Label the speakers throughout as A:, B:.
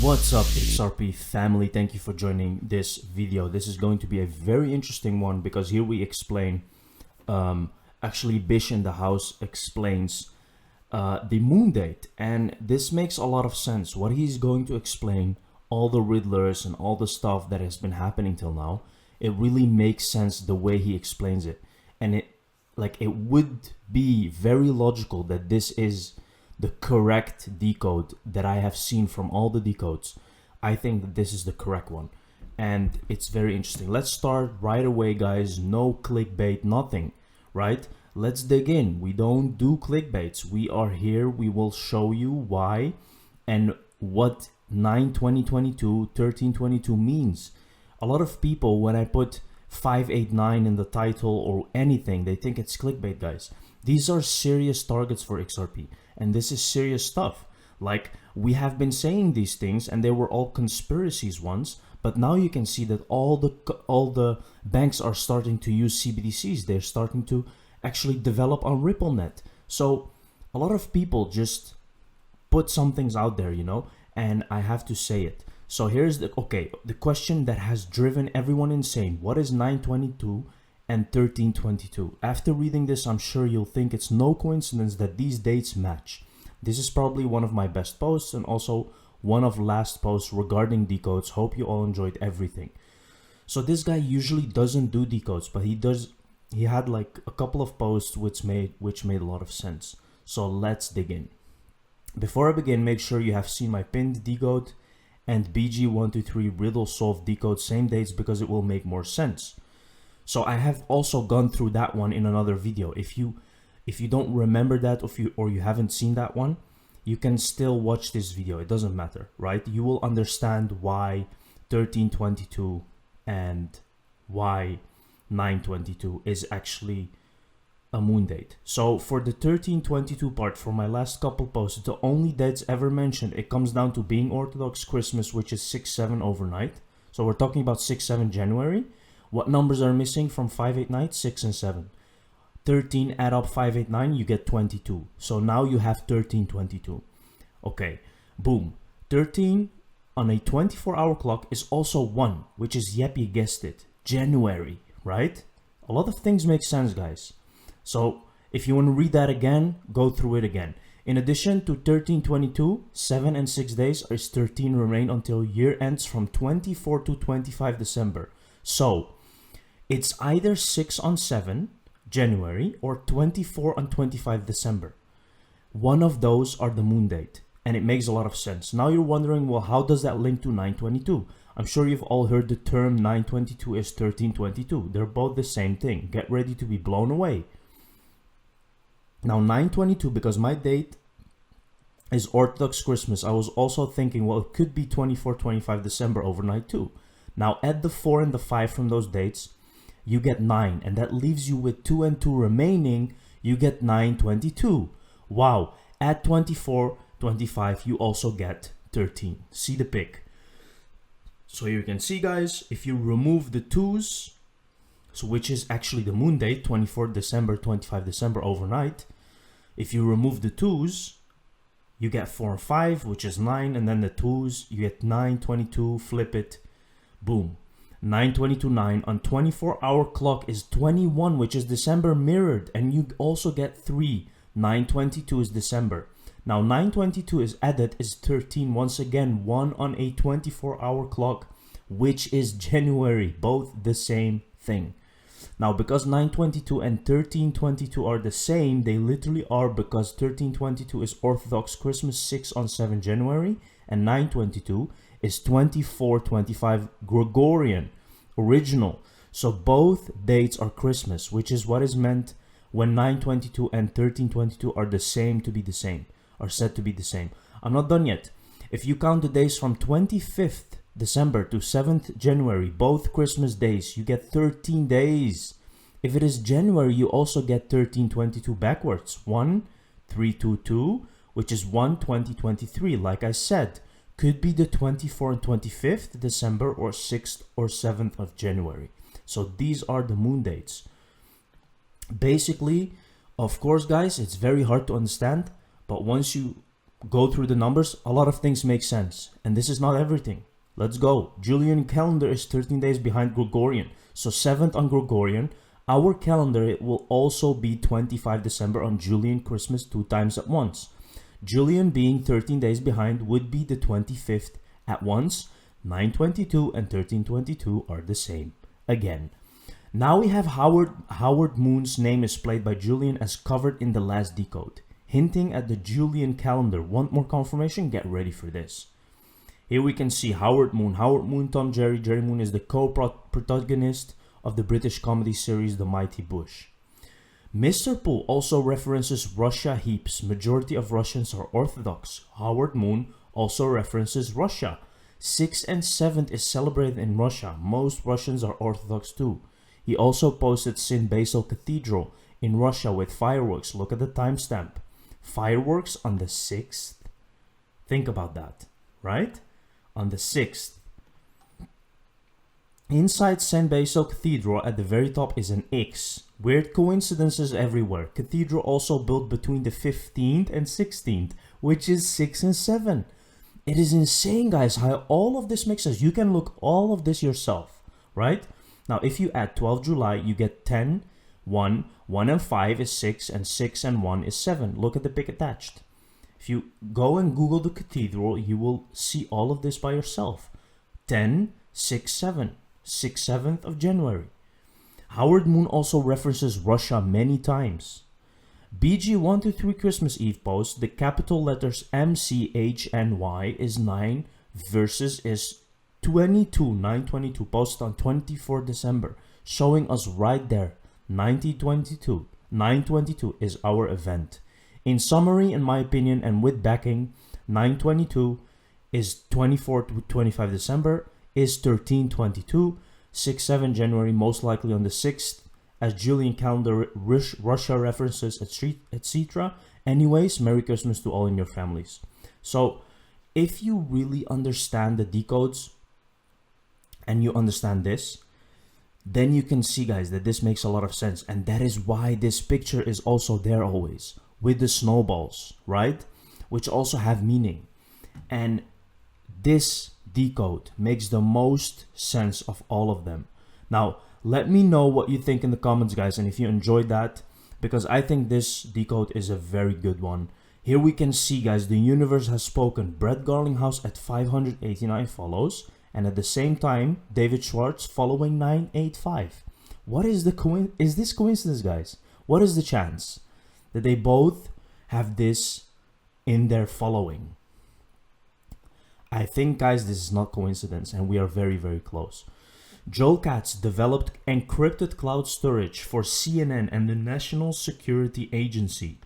A: What's up, XRP family? Thank you for joining this video. This is going to be a very interesting one because here we explain, actually Bish in the house explains the moon date, and this makes a lot of sense. What he's going to explain, all the riddlers and all the stuff that has been happening till now, it really makes sense the way he explains it. And it would be very logical that this is the correct decode that I have seen from all the decodes. I think that this is the correct one, and it's very interesting. Let's start right away, guys. No clickbait, nothing, right? Let's dig in. We don't do clickbaits. We are here. We will show you why and what 9/20/22 13/22 means. A lot of people, when I put 589 in the title or anything, they think it's clickbait, guys. These are serious targets for XRP, and this is serious stuff. Like, we have been saying these things and they were all conspiracies once, but now you can see that all the banks are starting to use CBDCs. They're starting to actually develop on RippleNet. So a lot of people just put some things out there, you know, and I have to say it. So here's the question that has driven everyone insane. What is 9/22 and 13/22? After reading this, I'm sure you'll think it's no coincidence that these dates match. This is probably one of my best posts and also one of last posts regarding decodes. Hope you all enjoyed everything. So this guy usually doesn't do decodes, but he does. He had like a couple of posts which made a lot of sense. So let's dig in. Before I begin, make sure you have seen my pinned decode and BG123 riddle solved decode same dates because it will make more sense. So I have also gone through that one in another video. If you don't remember that, or you haven't seen that one, you can still watch this video. It doesn't matter, right? You will understand why 13/22 and why 9/22 is actually a moon date. So for the 13/22 part, for my last couple posts, the only dates ever mentioned, it comes down to being Orthodox Christmas, which is 6/7 overnight. So we're talking about 6/7 January. What numbers are missing from 589? 6 and 7. 13 add up 589, you get 22. So now you have 13/22. Okay, boom. 13 on a 24-hour clock is also 1, which is, yep, you guessed it, January, right? A lot of things make sense, guys. So if you want to read that again, go through it again. In addition to 13/22, 7 and 6 days is 13 remain until year ends from 24 to 25 December. So it's either 6 on 7 January or 24 on 25 December. One of those are the moon date, and it makes a lot of sense. Now you're wondering, well, how does that link to 9/22? I'm sure you've all heard the term 9/22 is 13/22. They're both the same thing. Get ready to be blown away. Now 9/22, because my date is Orthodox Christmas, I was also thinking, well, it could be 24-25 December overnight too. Now add the 4 and the 5 from those dates, you get 9, and that leaves you with 2 and 2 remaining. You get 9/22. Wow. Add 24-25, you also get 13. See the pick. So you can see, guys, if you remove the 2's, so which is actually the moon date, 24 December, 25 December overnight. If you remove the 2's, you get 4 and 5, which is 9, and then the 2's, you get 9/22, flip it, boom. 9/22/9 on 24-hour clock is 21, which is December mirrored, and you also get 3. 9/22 is December. Now 9/22 is added is 13, once again 1 on a 24-hour clock, which is January, both the same thing. Now because 9/22 and 13/22 are the same, they literally are, because 13/22 is Orthodox Christmas, 6 on 7 January, and 9/22 is 24-25 Gregorian, original. So both dates are Christmas, which is what is meant when 9/22 and 13/22 are the same to be the same, are said to be the same. I'm not done yet. If you count the days from 25th December to 7th January, both Christmas days, you get 13 days. If it is January, you also get 13/22 backwards. 1/3/2/2, which is 1/20/23. Like I said, could be the 24th and 25th December or 6th or 7th of January. So these are the moon dates. Basically, of course, guys, it's very hard to understand, but once you go through the numbers, a lot of things make sense. And this is not everything. Let's go. Julian calendar is 13 days behind Gregorian. So 7th on Gregorian. Our calendar, it will also be 25 December on Julian Christmas 2 times at once. Julian being 13 days behind would be the 25th at once. 922 and 1322 are the same again. Now we have Howard Moon's name is played by Julian as covered in the last decode, hinting at the Julian calendar. Want more confirmation? Get ready for this. Here we can see Howard Moon, Tom Jerry. Jerry Moon is the co-protagonist of the British comedy series The Mighty Bush. Mr. Pool also references Russia heaps. Majority of Russians are Orthodox. Howard Moon also references Russia. 6th and 7th is celebrated in Russia. Most Russians are Orthodox too. He also posted St. Basil Cathedral in Russia with fireworks. Look at the timestamp. Fireworks on the 6th. Think about that, right? On the 6th. Inside St. Basil Cathedral at the very top is an X. Weird coincidences everywhere. Cathedral also built between the 15th and 16th, which is 6 and 7. It is insane, guys, how all of this makes sense. You can look all of this yourself, right? Now, if you add 12 July, you get 10, 1, 1 and 5 is 6, and 6 and 1 is 7. Look at the pic attached. If you go and Google the cathedral, you will see all of this by yourself. 10, 6, 7. 6th, 7th of January. Howard Moon also references Russia many times. BG123 Christmas Eve post, the capital letters MCHNY is 9 versus is 22, 922, posted on 24 December, showing us right there, 922 is our event. In summary, in my opinion, and with backing, 922 is 24 to 25 December, is 1322, 6-7 January, most likely on the 6th, as Julian calendar Russia references, etc. Anyways, Merry Christmas to all in your families. So, if you really understand the decodes, and you understand this, then you can see, guys, that this makes a lot of sense. And that is why this picture is also there always, with the snowballs, right? Which also have meaning. And this decode makes the most sense of all of them. Now, let me know what you think in the comments, guys, and if you enjoyed that, because I think this decode is a very good one. Here we can see, guys, the universe has spoken. Brett Garlinghouse at 589 follows, and at the same time, David Schwartz following 985. What is is this coincidence, guys? What is the chance that they both have this in their following? I think, guys, this is not coincidence, and we are very, very close. Joel Katz developed encrypted cloud storage for CNN and the National Security Agency.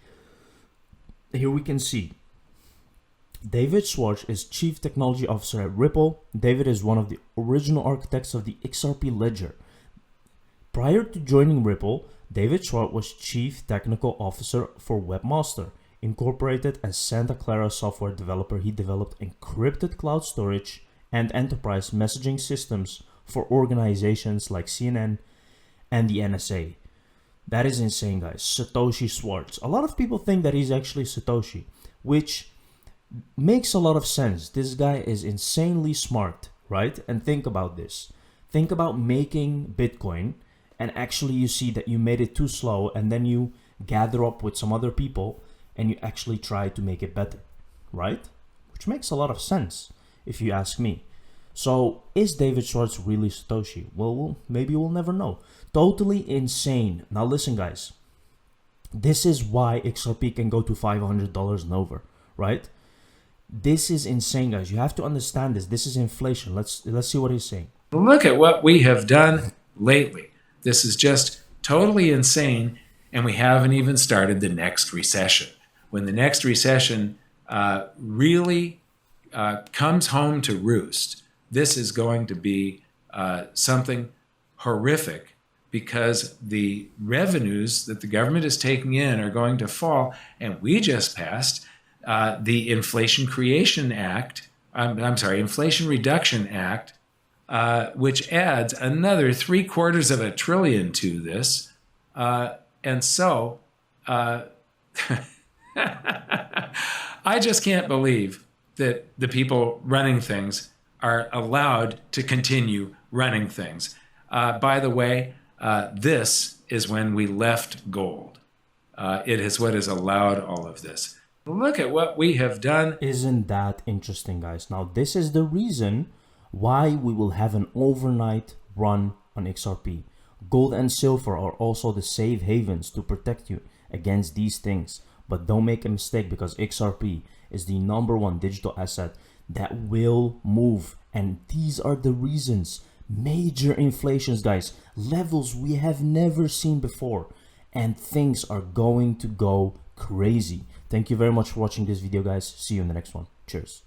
A: Here we can see David Schwartz is Chief Technology Officer at Ripple. David is one of the original architects of the XRP ledger. Prior to joining Ripple, David Schwartz was Chief Technical Officer for Webmaster. Incorporated as Santa Clara software developer, he developed encrypted cloud storage and enterprise messaging systems for organizations like CNN and the NSA. That is insane, guys. Satoshi Schwartz. A lot of people think that he's actually Satoshi, which makes a lot of sense. This guy is insanely smart, right? And think about this. Think about making Bitcoin, and actually you see that you made it too slow, and then you gather up with some other people and you actually try to make it better, right? Which makes a lot of sense, if you ask me. So, is David Schwartz really Satoshi? Well, maybe we'll never know. Totally insane. Now listen, guys. This is why XRP can go to $500 and over, right? This is insane, guys. You have to understand this. This is inflation. Let's see what he's saying.
B: Look at what we have done lately. This is just totally insane, and we haven't even started the next recession. When the next recession really comes home to roost, this is going to be something horrific, because the revenues that the government is taking in are going to fall. And we just passed the Inflation Reduction Act, which adds another $750 billion to this. And so I just can't believe that the people running things are allowed to continue running things. By the way, this is when we left gold. It is what has allowed all of this. Look at what we have done.
A: Isn't that interesting, guys? Now, this is the reason why we will have an overnight run on XRP. Gold and silver are also the safe havens to protect you against these things. But don't make a mistake, because XRP is the #1 digital asset that will move. And these are the reasons. Major inflations, guys. Levels we have never seen before. And things are going to go crazy. Thank you very much for watching this video, guys. See you in the next one. Cheers.